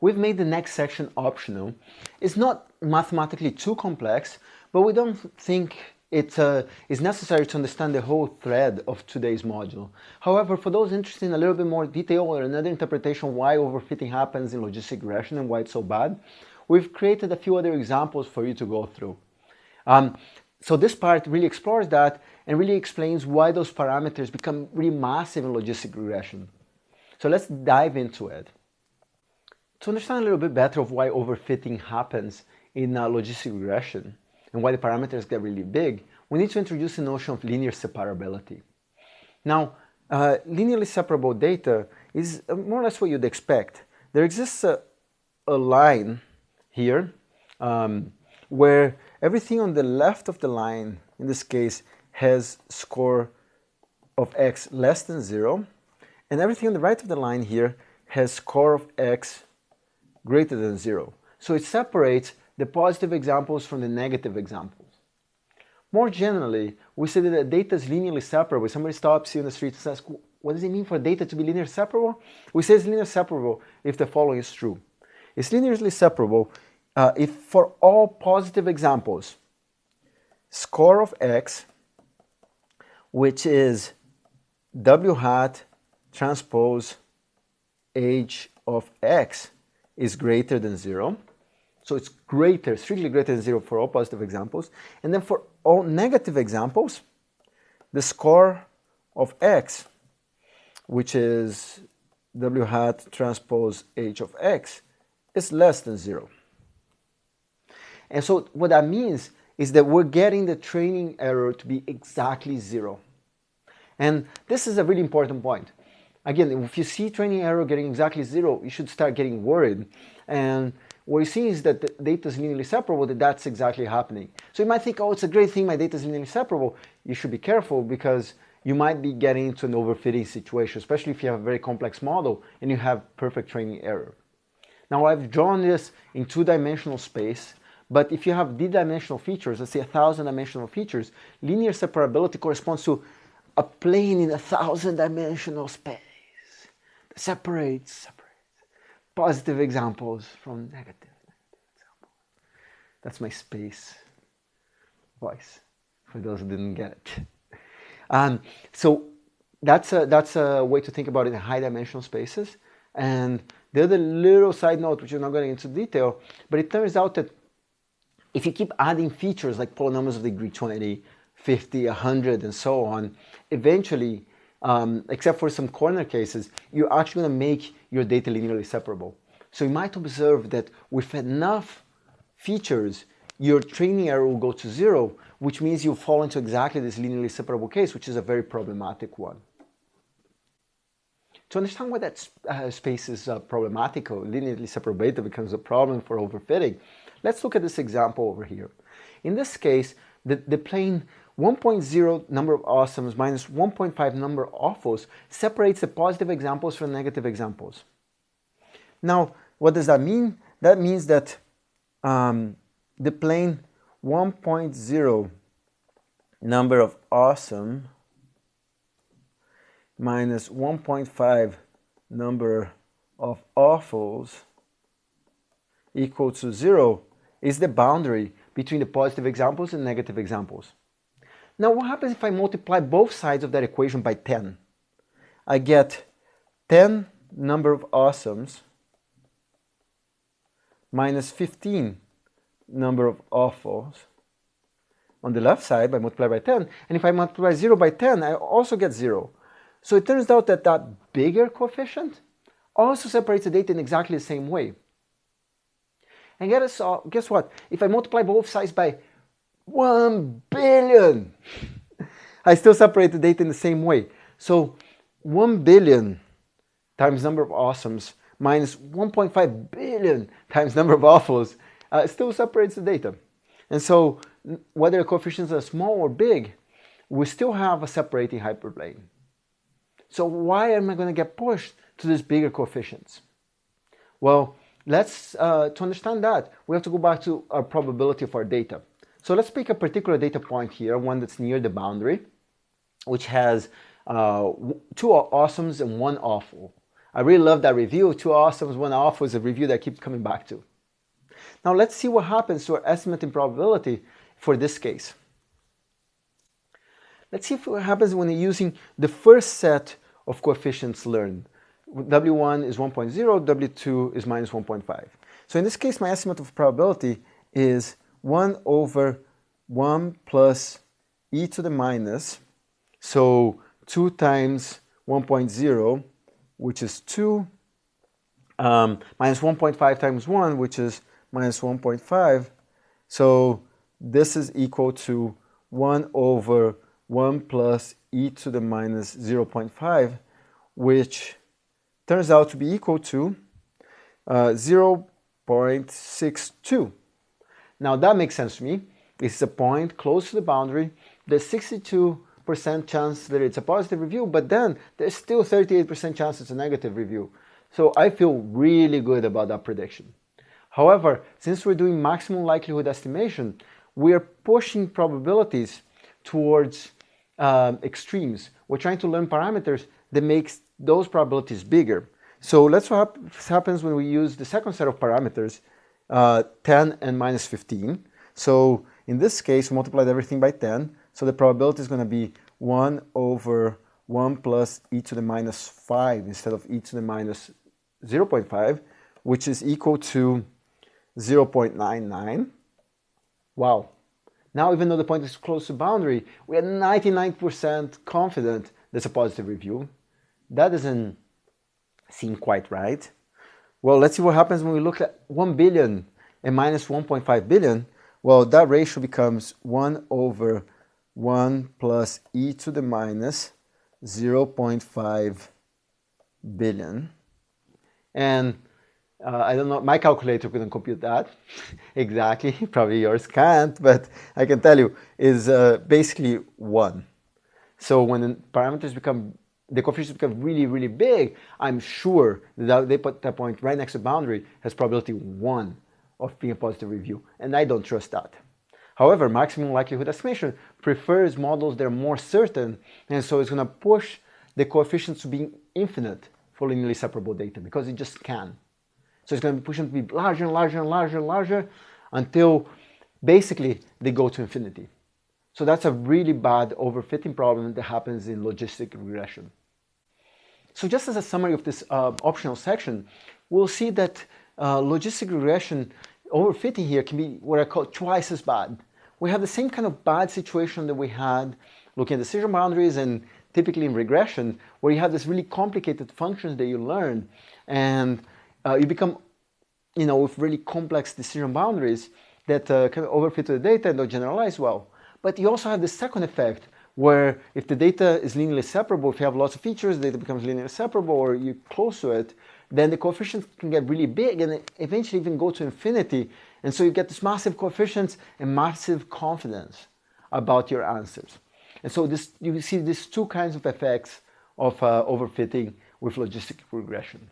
we've made the next section optional. It's not mathematically too complex, but we don't think it is necessary to understand the whole thread of today's module. However, for those interested in a little bit more detail or another interpretation of why overfitting happens in logistic regression and why it's so bad, we've created a few other examples for you to go through. So this part really explores that and really explains why those parameters become really massive in logistic regression. So let's dive into it. To understand a little bit better of why overfitting happens in logistic regression and why the parameters get really big, we need to introduce the notion of linear separability. Now, linearly separable data is more or less what you'd expect. There exists a line here where everything on the left of the line, in this case, has score of x less than 0, and everything on the right of the line here has score of x greater than 0. So it separates the positive examples from the negative examples. More generally, we say that data is linearly separable. Somebody stops you in the street and says, what does it mean for data to be linearly separable? We say it's linearly separable if the following is true. It's linearly separable if for all positive examples, score of x, which is w hat transpose h of x, is greater than 0. So it's greater, strictly greater than 0 for all positive examples. And then for all negative examples, the score of x, which is w hat transpose h of x, is less than 0. And so what that means is that we're getting the training error to be exactly 0. And this is a really important point. Again, if you see training error getting exactly 0, you should start getting worried. And what you see is that the data is linearly separable, that's exactly happening. So you might think, oh, it's a great thing, my data is linearly separable. You should be careful because you might be getting into an overfitting situation, especially if you have a very complex model and you have perfect training error. Now I've drawn this in two-dimensional space, but if you have d-dimensional features, let's say 1,000-dimensional features, linear separability corresponds to a plane in a 1,000-dimensional space that separates positive examples from negative examples. That's my space voice, for those who didn't get it. So that's a way to think about it in high-dimensional spaces. And the other little side note, which I'm not going into detail, but it turns out that if you keep adding features like polynomials of degree 20, 50, 100, and so on, eventually, except for some corner cases, you're actually going to make your data linearly separable. So you might observe that with enough features, your training error will go to 0, which means you'll fall into exactly this linearly separable case, which is a very problematic one. To understand why that space is problematic, or linearly separable data becomes a problem for overfitting, let's look at this example over here. In this case, the plane 1.0 number of awesomes minus 1.5 number of awfuls separates the positive examples from negative examples. Now, what does that mean? That means that the plane 1.0 number of awesome minus 1.5 number of awfuls equal to 0 is the boundary between the positive examples and negative examples. Now what happens if I multiply both sides of that equation by 10? I get 10 number of awesomes minus 15 number of awfuls on the left side by multiply by 10. And if I multiply 0 by 10, I also get 0. So it turns out that that bigger coefficient also separates the data in exactly the same way. And guess what? If I multiply both sides by 1 billion, I still separate the data in the same way. So 1 billion times number of awesomes minus 1.5 billion times number of awfuls still separates the data. And so whether the coefficients are small or big, we still have a separating hyperplane. So why am I going to get pushed to these bigger coefficients? Well, to understand that, we have to go back to our probability of our data. So let's pick a particular data point here, one that's near the boundary, which has 2 awesomes and 1 awful. I really love that review. Two awesomes, one off was a review that I keep coming back to. Now let's see what happens to our estimate in probability for this case. Let's see what happens when you're using the first set of coefficients learned. W1 is 1.0, W2 is minus 1.5. So in this case, my estimate of probability is 1 over 1 plus e to the minus, so 2 times 1.0, which is 2, minus 1.5 times 1, which is minus 1.5. So this is equal to 1 over 1 plus e to the minus 0.5, which turns out to be equal to 0.62. Now that makes sense to me. It's a point close to the boundary. There's 62% chance that it's a positive review, but then there's still 38% chance it's a negative review. So I feel really good about that prediction. However, since we're doing maximum likelihood estimation, we are pushing probabilities towards extremes. We're trying to learn parameters that makes those probabilities bigger. So let's see what happens when we use the second set of parameters, 10 and minus 15. So in this case, we multiplied everything by 10. So the probability is going to be 1 over 1 plus e to the minus 5 instead of e to the minus 0.5, which is equal to 0.99. Wow. Now, even though the point is close to boundary, we are 99% confident that's a positive review. That doesn't seem quite right. Well, let's see what happens when we look at 1 billion and minus 1.5 billion. Well, that ratio becomes 1 over 1 plus e to the minus 0.5 billion. And I don't know, my calculator couldn't compute that exactly. Probably yours can't, but I can tell you is basically 1. So when the parameters become, the coefficients become really, really big, I'm sure that they put that point right next to the boundary has probability 1 of being a positive review, and I don't trust that. However, maximum likelihood estimation prefers models that are more certain, and so it's going to push the coefficients to being infinite for linearly separable data because it just can. So it's going to be pushing to be larger and larger and larger and larger until basically they go to infinity. So that's a really bad overfitting problem that happens in logistic regression. So just as a summary of this optional section, we'll see that logistic regression overfitting here can be what I call twice as bad. We have the same kind of bad situation that we had looking at decision boundaries and typically in regression, where you have this really complicated functions that you learn, and you become, with really complex decision boundaries that can overfit to the data and don't generalize well. But you also have the second effect, where if the data is linearly separable, if you have lots of features, the data becomes linearly separable, or you're close to it, then the coefficients can get really big and eventually even go to infinity. And so you get this massive coefficients and massive confidence about your answers. And so you see these two kinds of effects of overfitting with logistic regression.